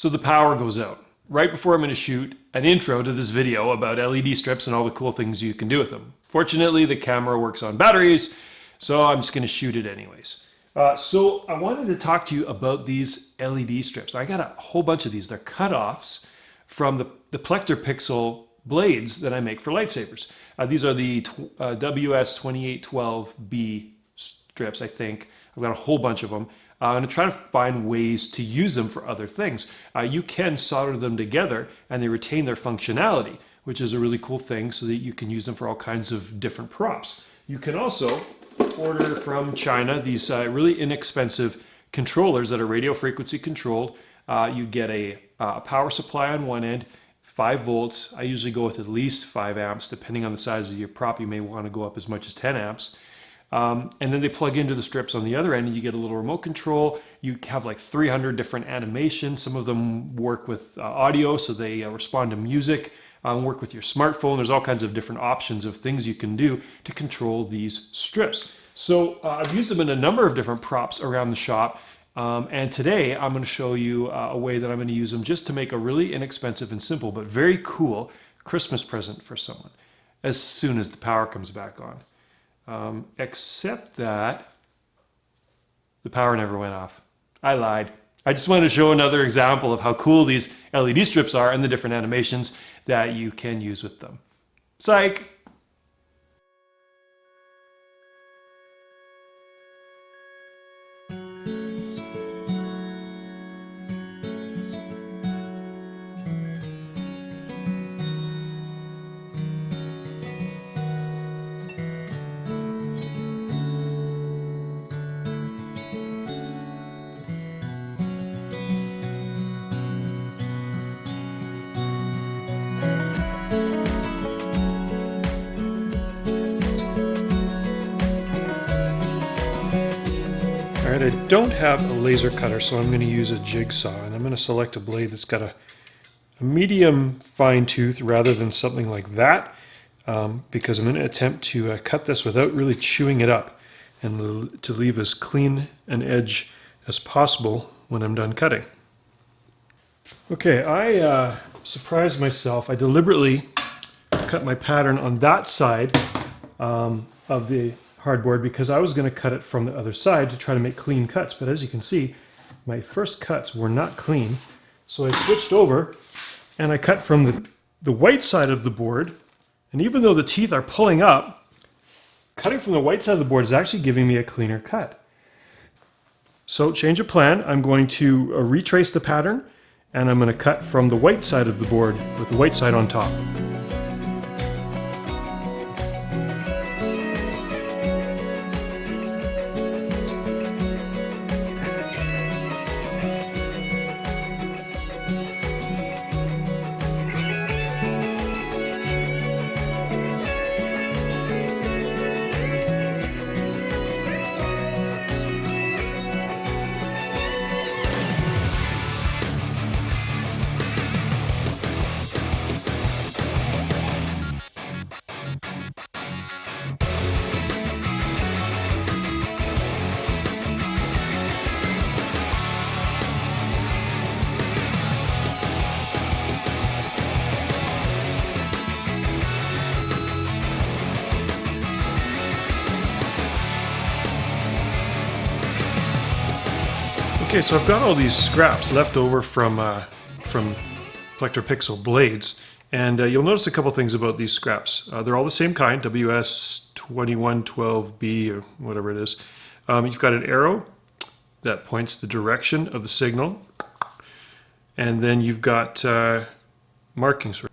So the power goes out right before I'm going to shoot an intro to this video about LED strips and all the cool things you can do with them. Fortunately, the camera works on batteries, so I'm just going to shoot it anyways. So I wanted to talk to you about these LED strips. I got a whole bunch of these. They're cut-offs from the Plector Pixel blades that I make for lightsabers. These are the WS2812B strips, I think. I've got a whole bunch of them. I'm going to try to find ways to use them for other things. You can solder them together and they retain their functionality, which is a really cool thing so that you can use them for all kinds of different props. You can also order from China these really inexpensive controllers that are radio frequency controlled. You get a power supply on one end, 5 volts. I usually go with at least 5 amps. Depending on the size of your prop, you may want to go up as much as 10 amps. And then they plug into the strips on the other end and you get a little remote control. You have like 300 different animations. Some of them work with audio, so they respond to music, work with your smartphone. There's all kinds of different options of things you can do to control these strips. So I've used them in a number of different props around the shop. And today I'm going to show you a way that I'm going to use them just to make a really inexpensive and simple but very cool Christmas present for someone as soon as the power comes back on. Except that the power never went off. I lied. I just wanted to show another example of how cool these LED strips are and the different animations that you can use with them. Psych! I don't have a laser cutter, so I'm going to use a jigsaw, and I'm going to select a blade that's got a medium fine tooth rather than something like that, because I'm going to attempt to cut this without really chewing it up and to leave as clean an edge as possible when I'm done cutting. Okay, I surprised myself. I deliberately cut my pattern on that side of the hardboard because I was going to cut it from the other side to try to make clean cuts, but as you can see, my first cuts were not clean, so I switched over and I cut from the white side of the board, and even though the teeth are pulling up, cutting from the white side of the board is actually giving me a cleaner cut. So change of plan, I'm going to retrace the pattern and I'm going to cut from the white side of the board with the white side on top. Okay, so I've got all these scraps left over from Plector Pixel blades, and you'll notice a couple things about these scraps. They're all the same kind, WS2112B or whatever it is. You've got an arrow that points the direction of the signal, and then you've got markings for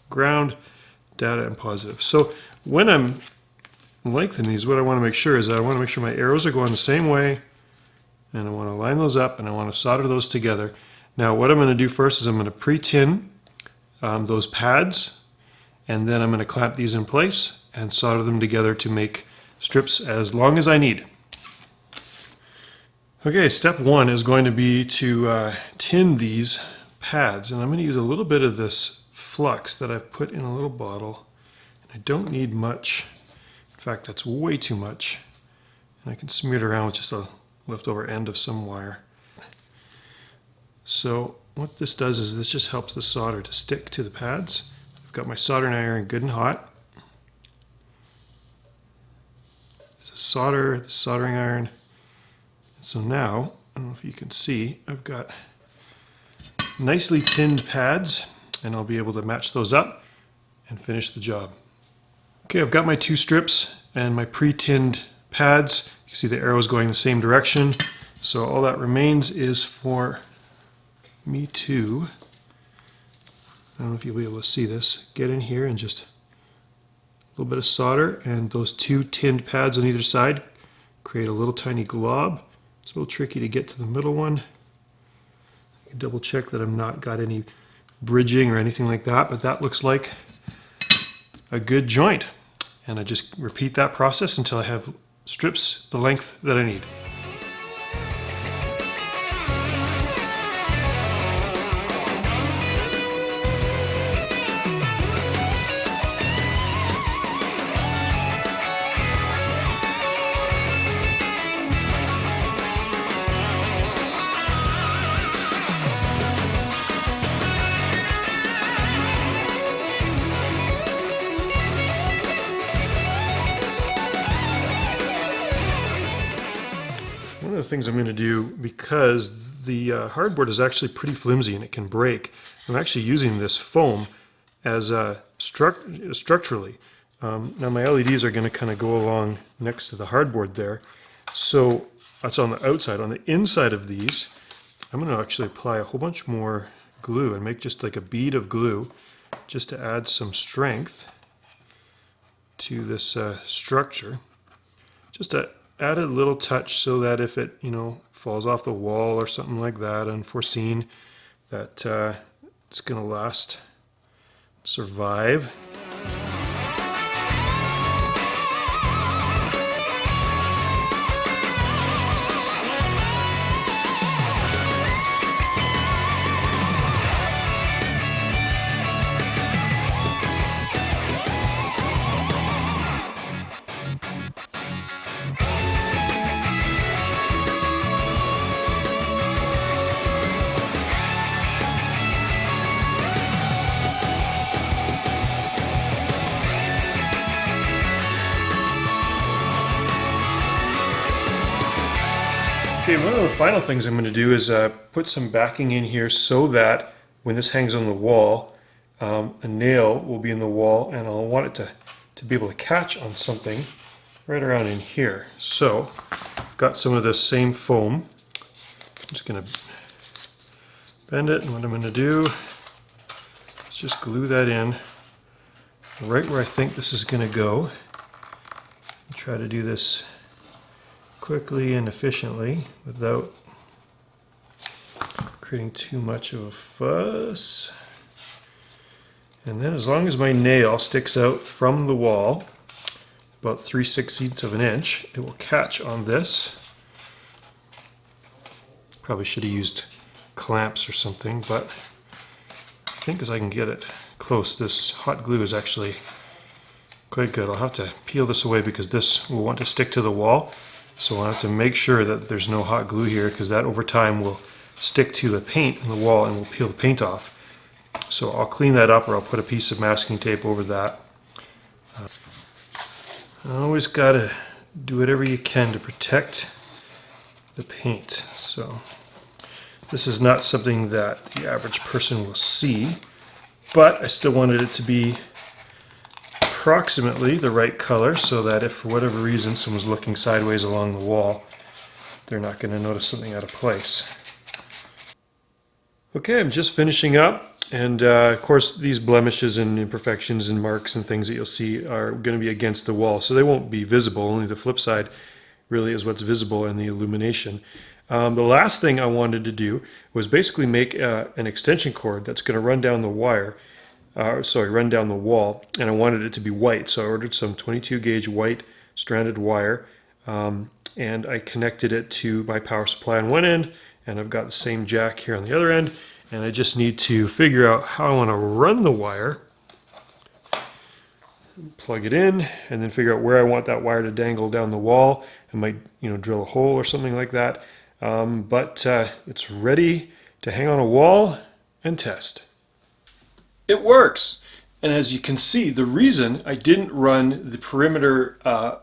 ground, data, and positive. So when I'm lengthening these, what I want to make sure is that I want to make sure my arrows are going the same way, and I want to line those up and I want to solder those together. Now what I'm going to do first is I'm going to pre-tin those pads, and then I'm going to clamp these in place and solder them together to make strips as long as I need. Okay, step one is going to be to tin these pads, and I'm going to use a little bit of this flux that I've put in a little bottle. I don't need much. In fact, that's way too much. And I can smear it around with just a leftover end of some wire. So what this does is this just helps the solder to stick to the pads. I've got my soldering iron good and hot. This is solder, the soldering iron. So now, I don't know if you can see, I've got nicely tinned pads, and I'll be able to match those up and finish the job. Okay, I've got my 2 strips and my pre-tinned pads. You can see the arrows going the same direction. So all that remains is for me to, I don't know if you'll be able to see this, get in here and just a little bit of solder, and those 2 tinned pads on either side create a little tiny glob. It's a little tricky to get to the middle one. I can double check that I've not got any bridging or anything like that, but that looks like a good joint. And I just repeat that process until I have strips the length that I need. One of the things I'm going to do, because the hardboard is actually pretty flimsy and it can break, I'm actually using this foam as structurally. Now my LEDs are going to kind of go along next to the hardboard there. So that's on the outside. On the inside of these, I'm going to actually apply a whole bunch more glue and make just like a bead of glue just to add some strength to this structure. Just to add a little touch so that if it, falls off the wall or something like that, unforeseen, that it's going to last, survive. Okay, one of the final things I'm going to do is put some backing in here so that when this hangs on the wall, a nail will be in the wall, and I'll want it to be able to catch on something right around in here. So I've got some of this same foam. I'm just going to bend it, and what I'm going to do is just glue that in right where I think this is going to go. Try to do this quickly and efficiently without creating too much of a fuss. And then as long as my nail sticks out from the wall about 3/16 of an inch, it will catch on this. Probably should have used clamps or something, but I think as I can get it close, this hot glue is actually quite good. I'll have to peel this away because this will want to stick to the wall. So I'll have to make sure that there's no hot glue here, because that over time will stick to the paint in the wall and will peel the paint off. So I'll clean that up, or I'll put a piece of masking tape over that. Always got to do whatever you can to protect the paint. So this is not something that the average person will see, but I still wanted it to be approximately the right color so that if for whatever reason someone's looking sideways along the wall, they're not going to notice something out of place. Okay, I'm just finishing up, and of course these blemishes and imperfections and marks and things that you'll see are going to be against the wall, so they won't be visible. Only the flip side really is what's visible in the illumination. The last thing I wanted to do was basically make an extension cord that's going to run down the wire. Run down the wall, and I wanted it to be white, so I ordered some 22 gauge white stranded wire, and I connected it to my power supply on one end, and I've got the same jack here on the other end, and I just need to figure out how I want to run the wire, plug it in, and then figure out where I want that wire to dangle down the wall. I might drill a hole or something like that, but it's ready to hang on a wall and test. It works. And as you can see, the reason I didn't run the perimeter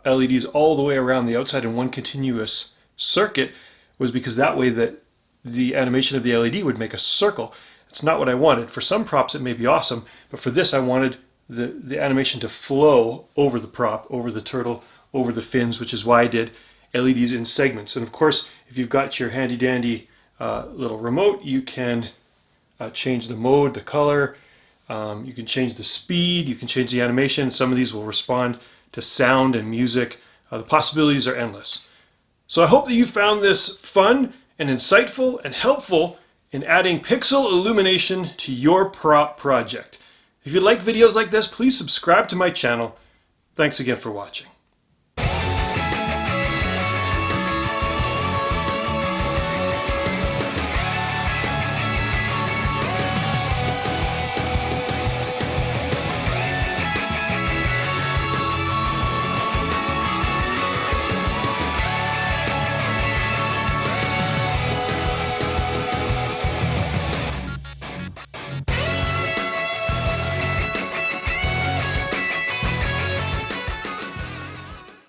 LEDs all the way around the outside in one continuous circuit was because that way that the animation of the LED would make a circle. It's not what I wanted. For some props it may be awesome, but for this I wanted the animation to flow over the prop, over the turtle, over the fins, which is why I did LEDs in segments. And of course, if you've got your handy dandy little remote, you can change the mode, the color, you can change the speed, you can change the animation. Some of these will respond to sound and music. The possibilities are endless. So I hope that you found this fun and insightful and helpful in adding pixel illumination to your prop project. If you like videos like this, please subscribe to my channel. Thanks again for watching.